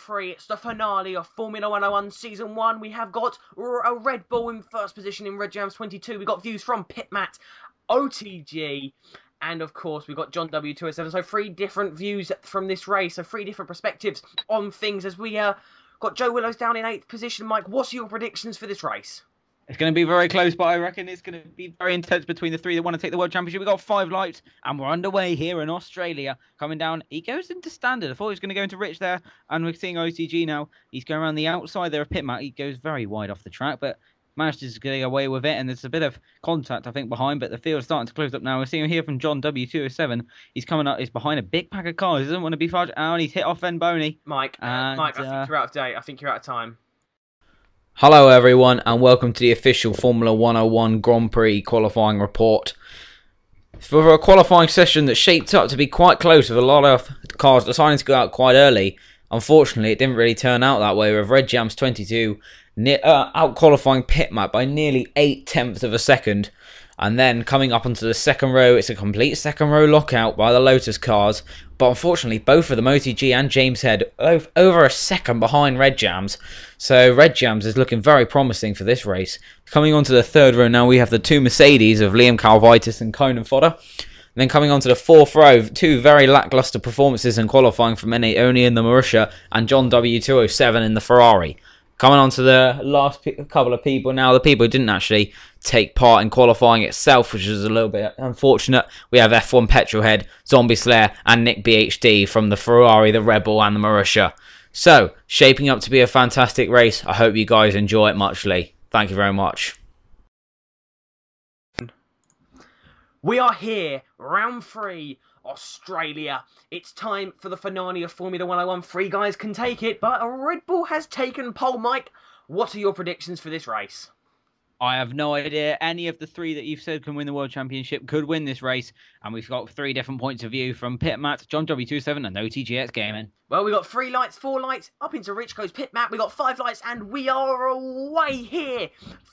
3. It's the finale of Formula 101 Season 1. We have got a Red Bull in first position in Red Jams 22. We've got views from Pitmat, OTG, and of course we've got John W207. So 3 different views from this race. So 3 different perspectives on things as we got Joe Willows down in 8th position. Mike, what's your predictions for this race? It's going to be very close, but I reckon it's going to be very intense between the 3 that want to take the World Championship. We've got 5 lights, and we're underway here in Australia. Coming down, he goes into standard. I thought he was going to go into Rich there, and we're seeing OTG now. He's going around the outside there of Pitmat. He goes very wide off the track, but managed to get away with it, and there's a bit of contact, I think, behind, but the field's starting to close up now. We're seeing here from John W207. He's coming up. He's behind a big pack of cars. He doesn't want to be far out, and he's hit off Ben Boney. Mike, I think you're out of date. I think you're out of time. Hello everyone and welcome to the official Formula 101 Grand Prix qualifying report. For a qualifying session that shaped up to be quite close with a lot of cars deciding to go out quite early, unfortunately it didn't really turn out that way with Red Jams 22 out qualifying Pitmat by nearly 8/10 of a second. And then coming up onto the second row, it's a complete second row lockout by the Lotus cars. But unfortunately, both of them, OTG and James Head, over a second behind Red Jams. So Red Jams is looking very promising for this race. Coming onto the third row now, we have the 2 Mercedes of Liam Calvitis and Conan Fodder. And then coming onto the fourth row, 2 very lacklustre performances in qualifying from Only in the Marussia and John W207 in the Ferrari. Coming on to the last couple of people now, the people who didn't actually take part in qualifying itself, which is a little bit unfortunate. We have F1 Petrolhead, Zombie Slayer, and Nick BHD from the Ferrari, the Red Bull, and the Marussia. So, shaping up to be a fantastic race. I hope you guys enjoy it muchly. Thank you very much. We are here, round 3, Australia. It's time for the finale of Formula 101. 3 guys can take it, but a Red Bull has taken pole. Mike, what are your predictions for this race? I have no idea. Any of the 3 that you've said can win the World Championship could win this race. And we've got 3 different points of view from Pitmat, John W27 and OTGxGaming. Well, we've got 3 lights, 4 lights, up into Rich goes Pitmat. We've got 5 lights, and we are away here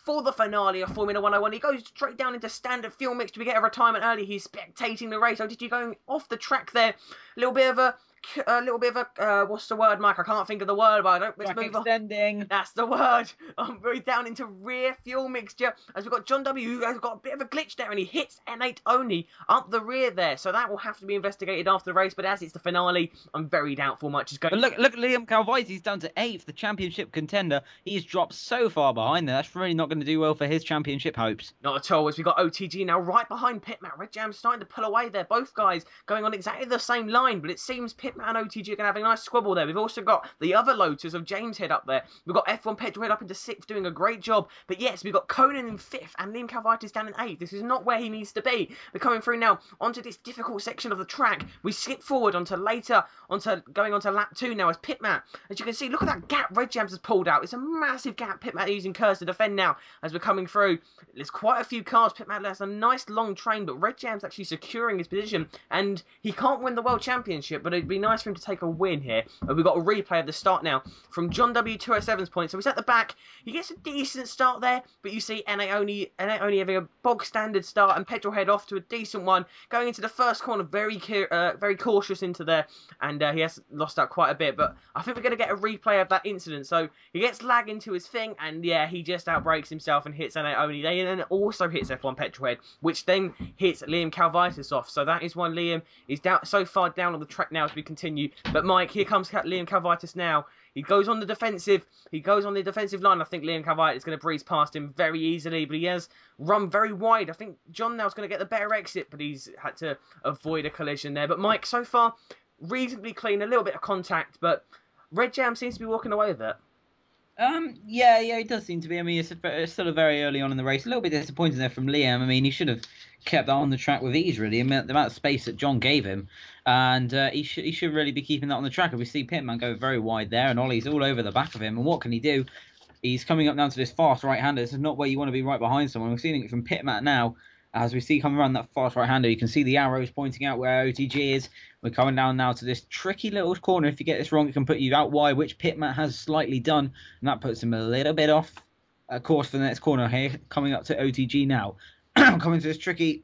for the finale of Formula 101. He goes straight down into standard fuel mix to get a retirement early. He's spectating the race. OTG going off the track there. A little bit of a what's the word, Mike? I can't think of the word, but I don't. Let's move extending. On. That's the word. Very down into rear fuel mixture as we've got John W, who has got a bit of a glitch there, and he hits N8 only up the rear there. So that will have to be investigated after the race. But as it's the finale, I'm very doubtful much is going. But look at Liam Calvitis. He's down to 8th, the championship contender. He's dropped so far behind there. That's really not going to do well for his championship hopes. Not at all. As we've got OTG now right behind Pitmat. Red Jam starting to pull away there. Both guys going on exactly the same line, but it seems Pitmat and OTG are going to have a nice squabble there. We've also got the other Lotus of James Head up there. We've got F1 Petrolhead up into 6th doing a great job. But yes, we've got Conan in 5th and Liam Calvitis down in 8th. This is not where he needs to be. We're coming through now onto this difficult section of the track. We skip forward going onto lap 2 now as Pitmat. As you can see, look at that gap Red Jams has pulled out. It's a massive gap. Pitmat using curves to defend now as we're coming through. There's quite a few cars. Pitmat has a nice long train, but Red Jams actually securing his position, and he can't win the World Championship, but it'd be nice for him to take a win here. We've got a replay of the start now from John W207's point. So he's at the back. He gets a decent start there, but you see N8 only having a bog standard start, and Petrolhead off to a decent one. Going into the first corner, very cautious into there, and he has lost out quite a bit. But I think we're going to get a replay of that incident. So he gets lag into his thing, and yeah, he just outbrakes himself and hits N8 only. They then also hits F1 Petrolhead, which then hits Liam Calvitis off. So that is one. Liam is down so far down on the track now as we continue. But Mike, here comes Liam Calvitis now. He goes on the defensive. He goes on the defensive line. I think Liam Calvitis is going to breeze past him very easily, but he has run very wide. I think John now is going to get the better exit, but he's had to avoid a collision there. But Mike, so far, reasonably clean. A little bit of contact, but Red Jam seems to be walking away with it. Yeah, it does seem to be. I mean, it's still very early on in the race. A little bit disappointing there from Liam. I mean, he should have kept that on the track with ease, really. I mean, the amount of space that John gave him, and he should really be keeping that on the track. And we see Pitman go very wide there, and Ollie's all over the back of him. And what can he do? He's coming up now to this fast right-hander. This is not where you want to be right behind someone. We're seeing it from Pitman now. As we see coming around that fast right-hander, you can see the arrows pointing out where OTG is. We're coming down now to this tricky little corner. If you get this wrong, it can put you out wide, which Pitman has slightly done. And that puts him a little bit off course for the next corner here. Coming up to OTG now. Coming to this tricky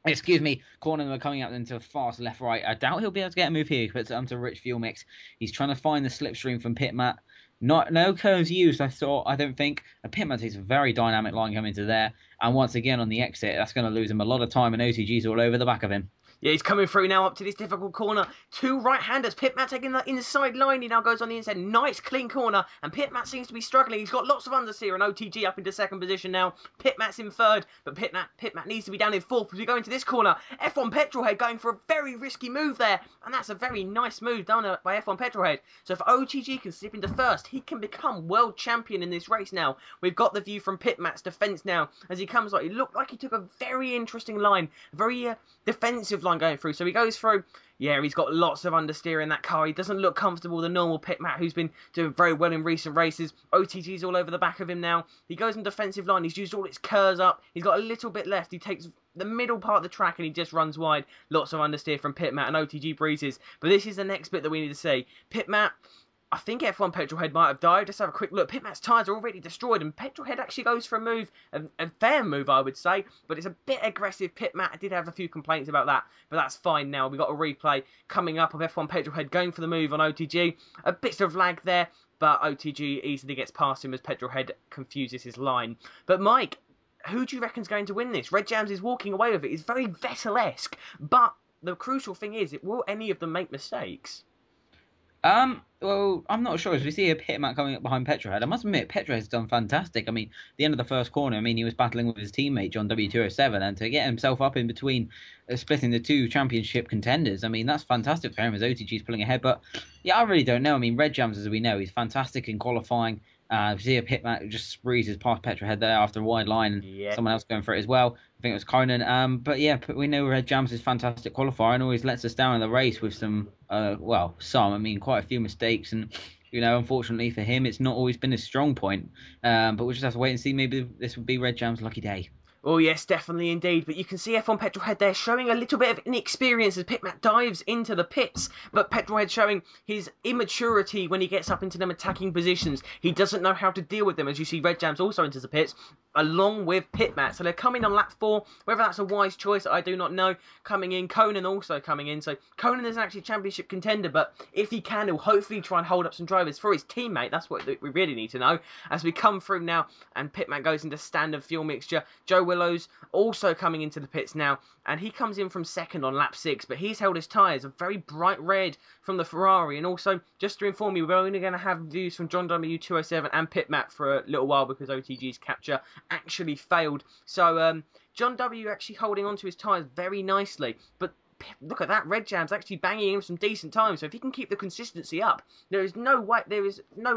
Excuse me, corner are coming out into a fast left-right. I doubt he'll be able to get a move here. Puts it onto Rich Fuel Mix. He's trying to find the slipstream from Pitmat. No curves used, I don't think. And Pitmat takes a very dynamic line coming to there. And once again on the exit, that's going to lose him a lot of time, and OTG's all over the back of him. Yeah, he's coming through now up to this difficult corner. Two right-handers. Pitmat taking the inside line. He now goes on the inside. Nice, clean corner. And Pitmat seems to be struggling. He's got lots of understeer, and OTG up into second position now. Pitmat's in third, but Pitmat needs to be down in fourth as we go into this corner. F1 Petrolhead going for a very risky move there, and that's a very nice move done by F1 Petrolhead. So if OTG can slip into first, he can become world champion in this race now. We've got the view from Pitmat's defence now as he comes like he looked like he took a very interesting line, a very defensive line going through. So he goes through. Yeah, he's got lots of understeer in that car. He doesn't look comfortable, the normal Pitmat, who's been doing very well in recent races. OTG's all over the back of him now. He goes in defensive line. He's used all his curves up. He's got a little bit left. He takes the middle part of the track and he just runs wide. Lots of understeer from Pitmat, and OTG breezes. But this is the next bit that we need to see. Pitmat, I think F1 Petrolhead might have died. Just have a quick look. Pitmat's tyres are already destroyed, and Petrolhead actually goes for a move, a fair move, I would say, but it's a bit aggressive. Pitmat did have a few complaints about that, but that's fine now. We've got a replay coming up of F1 Petrolhead going for the move on OTG. A bit of lag there, but OTG easily gets past him as Petrolhead confuses his line. But Mike, who do you reckon's going to win this? Red Jams is walking away with it. It's very Vettel-esque, but the crucial thing is, will any of them make mistakes? Well, I'm not sure. As we see a Pitmat coming up behind Petrolhead, I must admit, Petrolhead's done fantastic. I mean, the end of the first corner, I mean, he was battling with his teammate, John W207, and to get himself up in between, splitting the two championship contenders, I mean, that's fantastic for him as OTG's pulling ahead. But, yeah, I really don't know. I mean, Red Jams, as we know, he's fantastic in qualifying. We see a Pitmat just breezes past Petrolhead there after a wide line, and Yeah. someone else going for it as well. I think it was Conan. But yeah, we know Red Jams is fantastic qualifier and always lets us down in the race with some, quite a few mistakes. And, unfortunately for him, it's not always been his strong point. But we'll just have to wait and see. Maybe this would be Red Jams' lucky day. Oh yes, definitely indeed. But you can see F1 Petrolhead there showing a little bit of inexperience as Pitmat dives into the pits. But Petrolhead showing his immaturity when he gets up into them attacking positions. He doesn't know how to deal with them, as you see Red Jams also into the pits, along with Pitmat. So they're coming on lap 4. Whether that's a wise choice, I do not know. Coming in, Conan also coming in. So Conan is actually a championship contender, but if he can, he'll hopefully try and hold up some drivers for his teammate. That's what we really need to know. As we come through now, and Pitmat goes into standard fuel mixture. Joe Willow's also coming into the pits now, and he comes in from second on lap 6, but he's held his tyres a very bright red from the Ferrari. And also, just to inform you, we're only going to have views from John W207 and Pitmat for a little while because OTG's capture actually failed. So John W actually holding onto his tyres very nicely, but look at that, Red Jam's actually banging in some decent time. So if he can keep the consistency up, there is no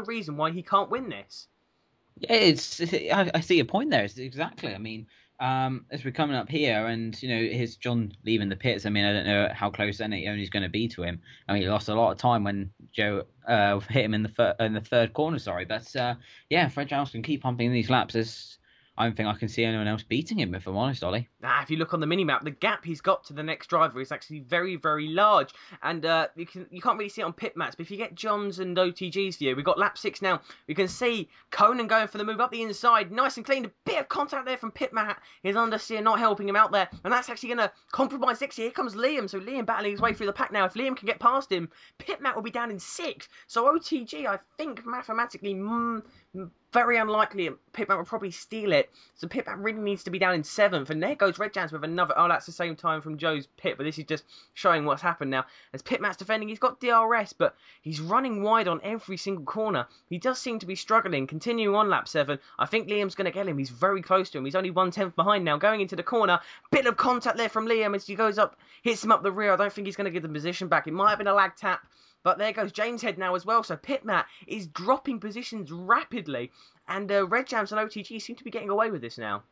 reason why he can't win this. Yeah, I see your point there. Exactly. I mean, as we're coming up here, and his John leaving the pits. I mean, I don't know how close Only's going to be to him. I mean, he lost a lot of time when Joe hit him in the third corner. Sorry, but yeah, Fred Giles can keep pumping these laps. I don't think I can see anyone else beating him, if I'm honest, Ollie. If you look on the minimap, the gap he's got to the next driver is actually very, very large. And you can't really see it on pit mats, but if you get John's and OTG's view, we've got lap 6 now. We can see Conan going for the move up the inside. Nice and clean. A bit of contact there from Pitmat. His understeer not helping him out there. And that's actually going to compromise 6. Here comes Liam. So Liam battling his way through the pack now. If Liam can get past him, Pitmat will be down in 6. So OTG, I think, mathematically, very unlikely Pitmat will probably steal it. So Pitmat really needs to be down in 7th. And there goes Red Jams with another. Oh, that's the same time from Joe's pit. But this is just showing what's happened now. As Pitmat's defending, he's got DRS, but he's running wide on every single corner. He does seem to be struggling. Continuing on lap 7. I think Liam's going to get him. He's very close to him. He's only 1/10 behind now. Going into the corner. Bit of contact there from Liam as he goes up. Hits him up the rear. I don't think he's going to give the position back. It might have been a lag tap. But there goes James Head now as well. So Pitmat is dropping positions rapidly. And Red Jams and OTG seem to be getting away with this now.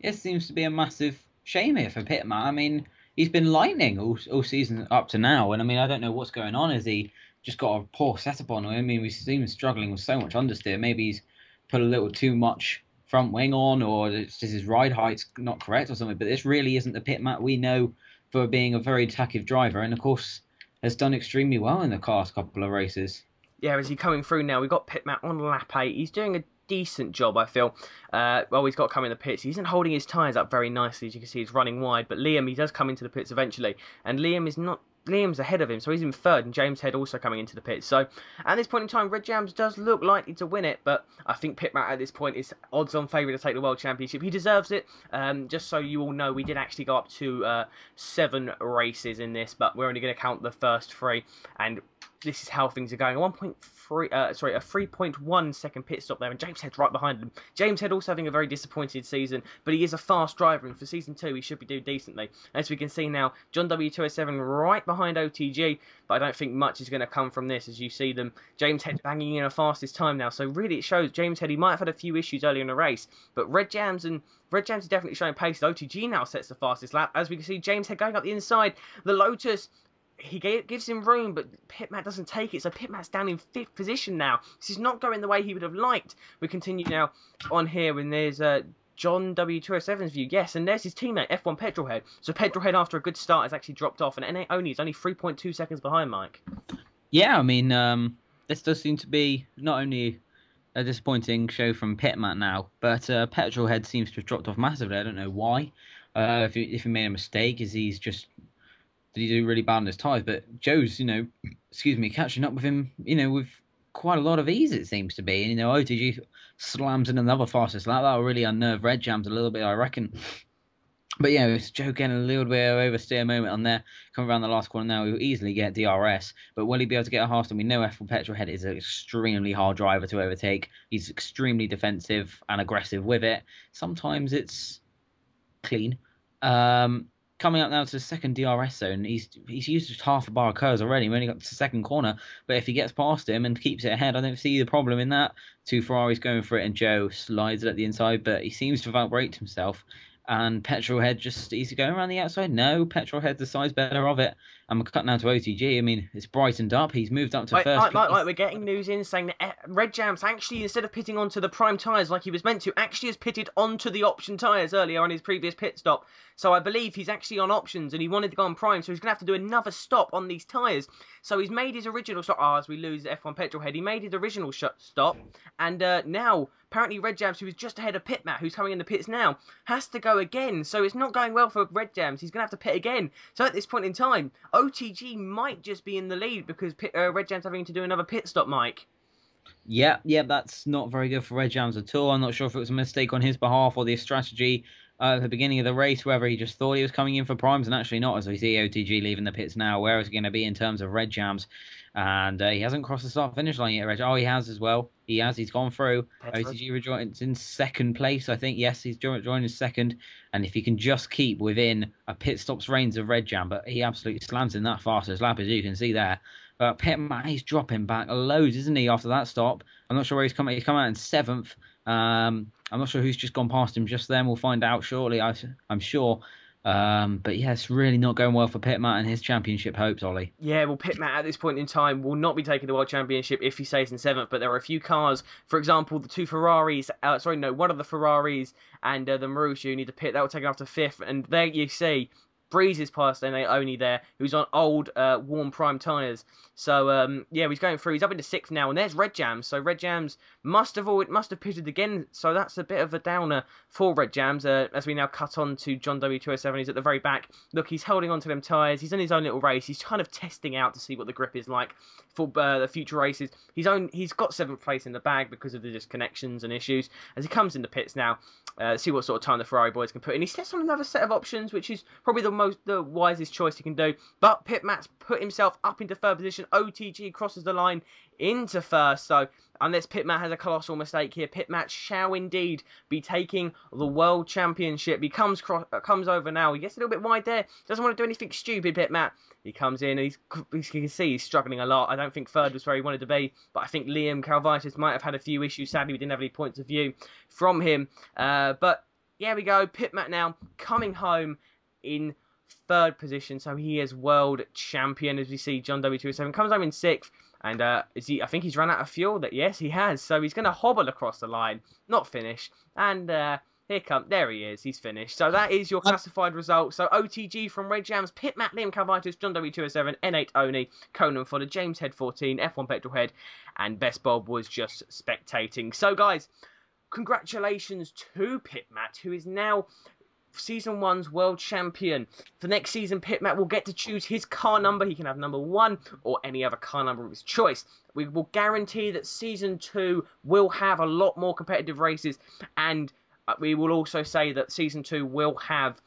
It seems to be a massive shame here for Pitmat. I mean, he's been lightning all season up to now. And I mean, I don't know what's going on. Has he just got a poor setup on him? I mean, we see him struggling with so much understeer. Maybe he's put a little too much front wing on, or it's just his ride height's not correct or something. But this really isn't the Pitmat we know for being a very attackive driver. And of course, has done extremely well in the past couple of races. Yeah, as he's coming through now, we've got Pitmat on lap 8. He's doing a decent job, I feel. Well, he's got to come in the pits. He isn't holding his tyres up very nicely, as you can see. He's running wide, but Liam, he does come into the pits eventually, and Liam's ahead of him, so he's in third, and James Head also coming into the pits. So at this point in time, Red Jams does look likely to win it, but I think Pitmat at this point is odds-on favourite to take the World Championship. He deserves it. Just so you all know, we did actually go up to 7 races in this, but we're only going to count the first 3, and this is how things are going. A 3.1 second pit stop there, and James Head's right behind him. James Head also having a very disappointed season, but he is a fast driver, and for season 2 he should be doing decently. As we can see now, John W207 right behind OTG, but I don't think much is going to come from this, as you see them. James Head banging in a fastest time now, so really it shows James Head, he might have had a few issues earlier in the race, but Red Jams is definitely showing pace. OTG now sets the fastest lap, as we can see James Head going up the inside. The Lotus, he gives him room, but Pitmat doesn't take it, so Pitmat's down in 5th position now. This is not going the way he would have liked. We continue now on here, and there's John W207's view. Yes, and there's his teammate, F1 Petrolhead. So Petrolhead, after a good start, has actually dropped off, and N8 only is only 3.2 seconds behind, Mike. Yeah, I mean, this does seem to be not only a disappointing show from Pitmat now, but Petrolhead seems to have dropped off massively. I don't know why. If he made a mistake, did he do really bad on his tyres? But Joe's, catching up with him, with quite a lot of ease, it seems to be. And, OTG slams in another fastest lap. That'll really unnerve Red Jams a little bit, I reckon. But yeah, it's Joe getting a little bit of oversteer moment on there. Coming around the last corner now, he'll easily get DRS. But will he be able to get a half? And we know F1 Petrolhead is an extremely hard driver to overtake. He's extremely defensive and aggressive with it. Sometimes it's clean. Coming up now to the second DRS zone, he's used just half a bar of curves already. We only got to the second corner, but if he gets past him and keeps it ahead, I don't see the problem in that. 2 Ferraris going for it, and Joe slides it at the inside, but he seems to have outbraked himself. And Petrolhead he's going around the outside. No, Petrolhead decides better of it. And we're cutting now to OTG. I mean, it's brightened up. He's moved up to first place. We're getting news in saying that Red Jams actually, instead of pitting onto the prime tyres like he was meant to, actually has pitted onto the option tyres earlier on his previous pit stop. So I believe he's actually on options and he wanted to go on prime, so he's going to have to do another stop on these tyres. So he's made his original stop. As we lose F1 Petrolhead, he made his original stop. And now, apparently Red Jams, who is just ahead of Pitmat, who's coming in the pits now, has to go again. So it's not going well for Red Jams. He's going to have to pit again. So at this point in time, OTG might just be in the lead because Red Jams having to do another pit stop, Mike. Yeah, that's not very good for Red Jams at all. I'm not sure if it was a mistake on his behalf or the strategy at the beginning of the race, whether he just thought he was coming in for primes and actually not, as we see OTG leaving the pits now. Where is he going to be in terms of Red Jams? And he hasn't crossed the start-finish line yet, Reg. Oh, he has as well. He has. He's gone through. OTG rejoins in second place, I think. Yes, he's joined in second. And if he can just keep within a pit stop's range of Red Jam, but he absolutely slams in that fastest lap, as you can see there. But Pitmat, he's dropping back loads, isn't he, after that stop? I'm not sure where he's come out. He's come out in 7th. I'm not sure who's just gone past him just then. We'll find out shortly, I'm sure. But yeah, it's really not going well for Pitmat and his championship hopes, Ollie. Yeah, well, Pitmat at this point in time will not be taking the World Championship if he stays in 7th, but there are a few cars, for example, the 2 Ferraris, one of the Ferraris and the Marussia who need to pit, that will take him up to 5th, and there you see, Breeze is past N8 only there, who's on old, warm prime tyres. So, yeah, he's going through. He's up into 6th now, and there's Red Jams. So Red Jams must have pitted again. So that's a bit of a downer for Red Jams. As we now cut on to John W207, he's at the very back. Look, he's holding on to them tyres. He's in his own little race. He's kind of testing out to see what the grip is like for the future races. He's got 7th place in the bag because of the disconnections and issues. As he comes in the pits now, see what sort of time the Ferrari boys can put in. He sets on another set of options, which is probably the wisest choice he can do. But Pitmat's put himself up into 3rd position. OTG crosses the line into 1st. So unless Pitmat has a colossal mistake here, Pitmat shall indeed be taking the World Championship. He comes over now. He gets a little bit wide there. Doesn't want to do anything stupid, Pitmat. He comes in, and you can see he's struggling a lot. I don't think 3rd was where he wanted to be, but I think Liam Calvitis might have had a few issues. Sadly, we didn't have any points of view from him. But here we go. Pitmat now coming home in 3rd position, so he is world champion. As we see, John W207 comes home in 6th, and I think he's run out of fuel. Yes, he has. So he's going to hobble across the line, not finish, and there he is. He's finished. So that is your classified result. So OTG from Red Jams, Pitmat, Liam Calvitis, John W207, N8 Oni, Conan Fodder, James Head 14, F1 Petrolhead, and Best Bob was just spectating. So guys, congratulations to Pitmat, who is now Season 1's world champion. For next season, Pitmat will get to choose his car number. He can have number 1 or any other car number of his choice. We will guarantee that Season 2 will have a lot more competitive races, and we will also say that Season 2 will have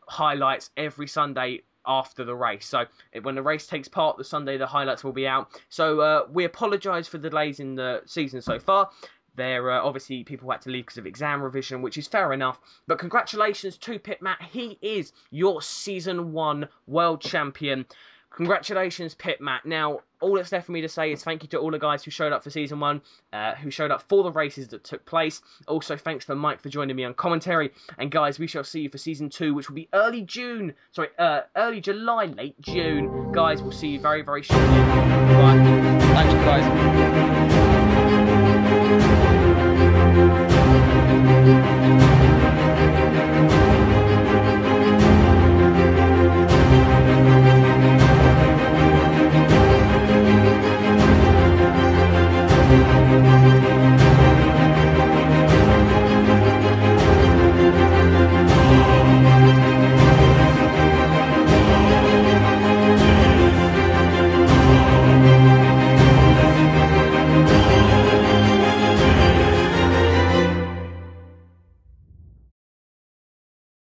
highlights every Sunday after the race. So when the race takes part, the Sunday the highlights will be out. So we apologise for the delays in the season so far. There obviously people had to leave because of exam revision, which is fair enough. But congratulations to Pitmat. He is your Season 1 world champion. Congratulations, Pitmat. Now, all that's left for me to say is thank you to all the guys who showed up for Season 1, who showed up for the races that took place. Also, thanks for Mike for joining me on commentary. And guys, we shall see you for Season 2, which will be early July, late June. Guys, we'll see you very, very shortly. Bye. Thanks, guys.